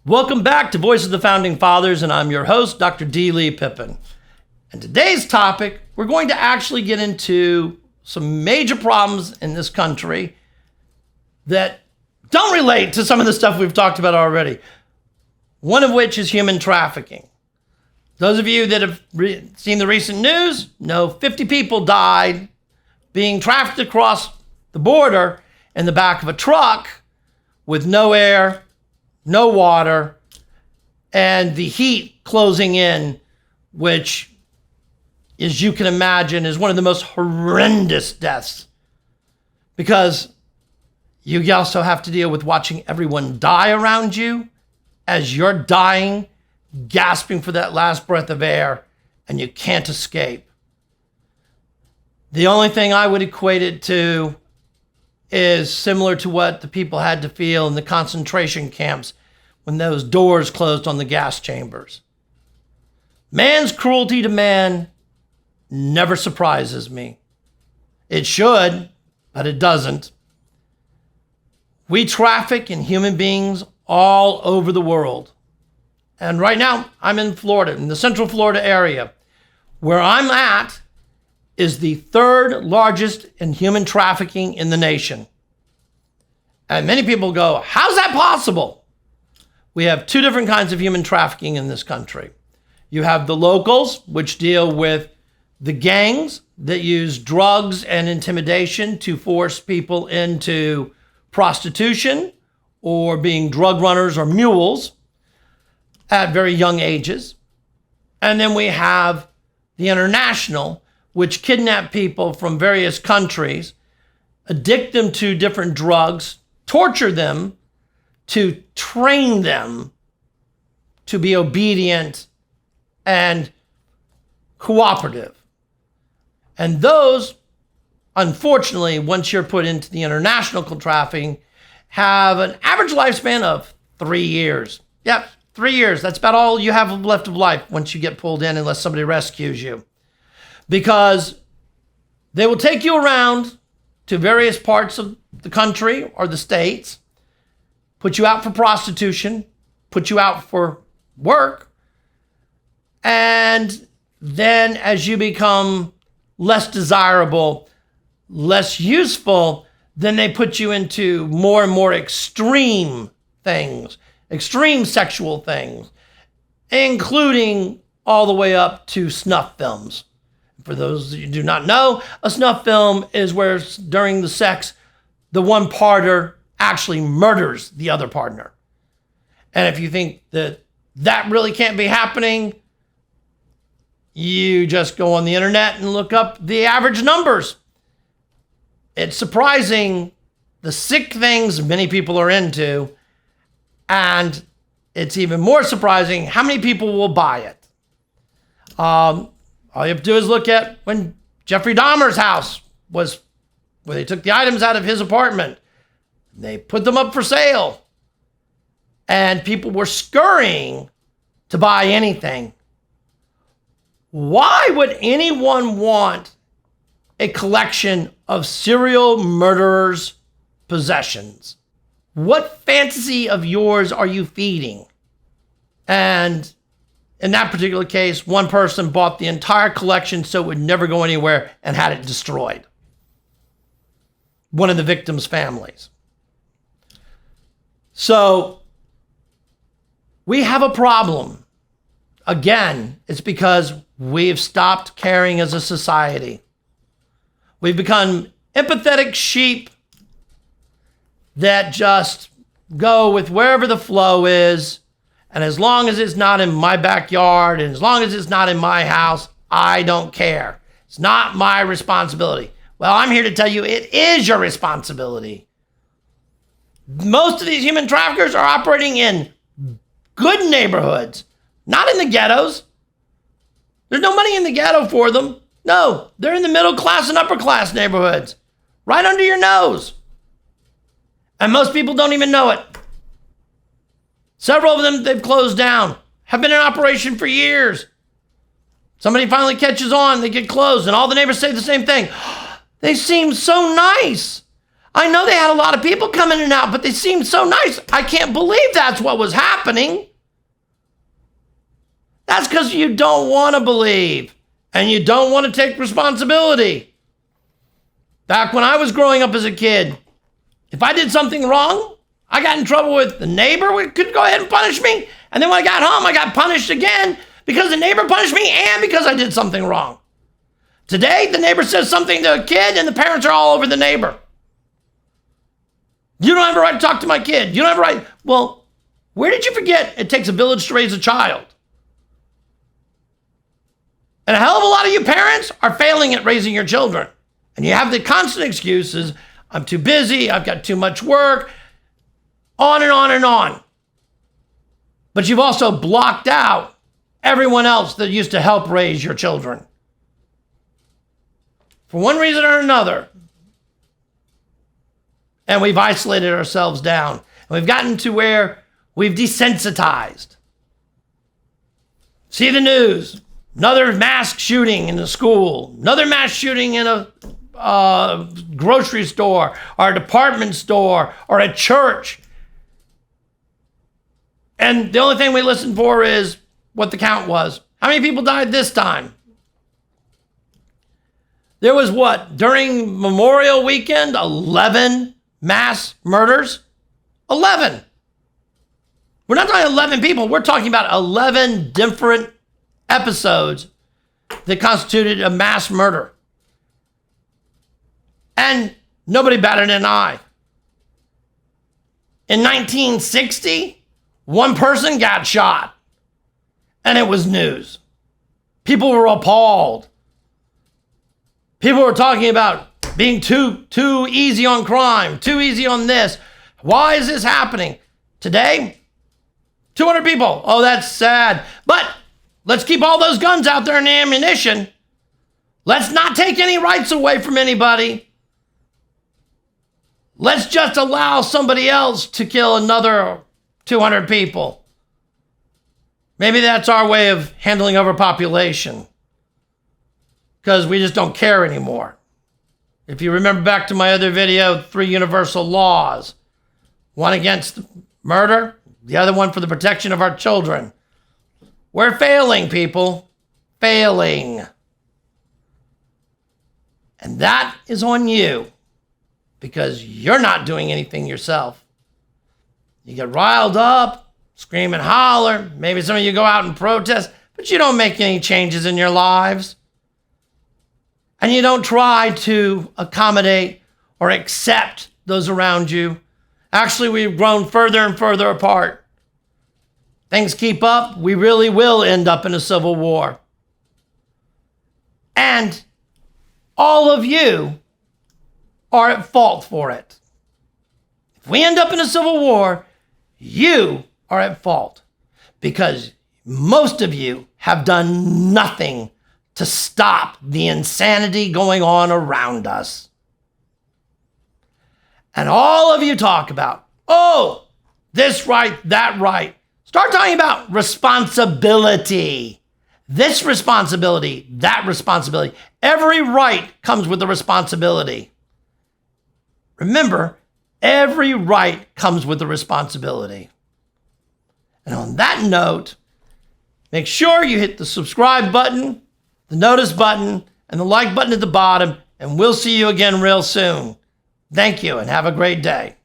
Welcome back to Voice of the Founding Fathers, and I'm your host, Dr. D. Lee Pippin. And today's topic, we're going to actually get into some major problems in this country that don't relate to some of the stuff we've talked about already. One of which is human trafficking. Those of you that have seen the recent news know 50 people died being trafficked across the border in the back of a truck with no air, no water, and the heat closing in, which, as you can imagine, is one of the most horrendous deaths. Because you also have to deal with watching everyone die around you as you're dying, gasping for that last breath of air, and you can't escape. The only thing I would equate it to is similar to what the people had to feel in the concentration camps when those doors closed on the gas chambers. Man's cruelty to man never surprises me. It should, but it doesn't. We traffic in human beings all over the world. And right now, I'm in Florida, in the Central Florida area. Where I'm at is the third largest in human trafficking in the nation. And many people go, how's that possible? We have two different kinds of human trafficking in this country. You have the locals, which deal with the gangs that use drugs and intimidation to force people into prostitution or being drug runners or mules at very young ages. And then we have the international, which kidnap people from various countries, addict them to different drugs, torture them to train them to be obedient and cooperative. And those, unfortunately, once you're put into the international trafficking, have an average lifespan of 3 years. Yep, 3 years. That's about all you have left of life once you get pulled in, unless somebody rescues you. Because they will take you around to various parts of the country or the states, put you out for prostitution, put you out for work, and then as you become less desirable, less useful, then they put you into more and more extreme things, extreme sexual things, including all the way up to snuff films. For those of you who do not know, a snuff film is where during the sex, the one partner actually murders the other partner. And if you think that that really can't be happening, you just go on the internet and look up the average numbers. It's surprising the sick things many people are into, and it's even more surprising how many people will buy it. All you have to do is look at when Jeffrey Dahmer's house was, where they took the items out of his apartment. They put them up for sale. And people were scurrying to buy anything. Why would anyone want a collection of serial murderers' possessions? What fantasy of yours are you feeding? And in that particular case, one person bought the entire collection so it would never go anywhere and had it destroyed. One of the victims' families. So we have a problem. Again, it's because we've stopped caring as a society. We've become empathetic sheep that just go with wherever the flow is. And as long as it's not in my backyard and as long as it's not in my house, I don't care. It's not my responsibility. Well, I'm here to tell you it is your responsibility. Most of these human traffickers are operating in good neighborhoods, not in the ghettos. There's no money in the ghetto for them. No, they're in the middle class and upper class neighborhoods, right under your nose. And most people don't even know it. Several of them, they've closed down, have been in operation for years. Somebody finally catches on, they get closed, and all the neighbors say the same thing. They seem so nice. I know they had a lot of people come in and out, but they seemed so nice. I can't believe that's what was happening. That's because you don't want to believe and you don't want to take responsibility. Back when I was growing up as a kid, if I did something wrong, I got in trouble with the neighbor who could go ahead and punish me. And then when I got home, I got punished again because the neighbor punished me and because I did something wrong. Today, the neighbor says something to a kid and the parents are all over the neighbor. You don't have a right to talk to my kid. You don't have a right. Well, where did you forget it takes a village to raise a child? And a hell of a lot of you parents are failing at raising your children. And you have the constant excuses. I'm too busy. I've got too much work. On and on and on. But you've also blocked out everyone else that used to help raise your children. For one reason or another. And we've isolated ourselves down. And we've gotten to where we've desensitized. See the news. Another mass shooting in a school. Another mass shooting in a grocery store or a department store or a church. And the only thing we listen for is what the count was. How many people died this time? There was what? During Memorial Weekend, 11 mass murders? 11. We're not talking 11 people. We're talking about 11 different episodes that constituted a mass murder. And nobody batted an eye. In 1960, one person got shot. And it was news. People were appalled. People were talking about being too easy on crime, too easy on this. Why is this happening? Today, 200 people. Oh, that's sad. But let's keep all those guns out there and ammunition. Let's not take any rights away from anybody. Let's just allow somebody else to kill another 200 people. Maybe that's our way of handling overpopulation. Because we just don't care anymore. If you remember back to my other video, 3 universal laws. One against murder, the other one for the protection of our children. We're failing, people. Failing. And that is on you. Because you're not doing anything yourself. You get riled up, scream and holler. Maybe some of you go out and protest, but you don't make any changes in your lives. And you don't try to accommodate or accept those around you. Actually, we've grown further and further apart. Things keep up, we really will end up in a civil war. And all of you are at fault for it. If we end up in a civil war, you are at fault because most of you have done nothing to stop the insanity going on around us. And all of you talk about, oh, this right, that right. Start talking about responsibility. This responsibility, that responsibility. Every right comes with a responsibility. Remember, every right comes with a responsibility. And on that note, make sure you hit the subscribe button, the notice button, and the like button at the bottom, and we'll see you again real soon. Thank you, and have a great day.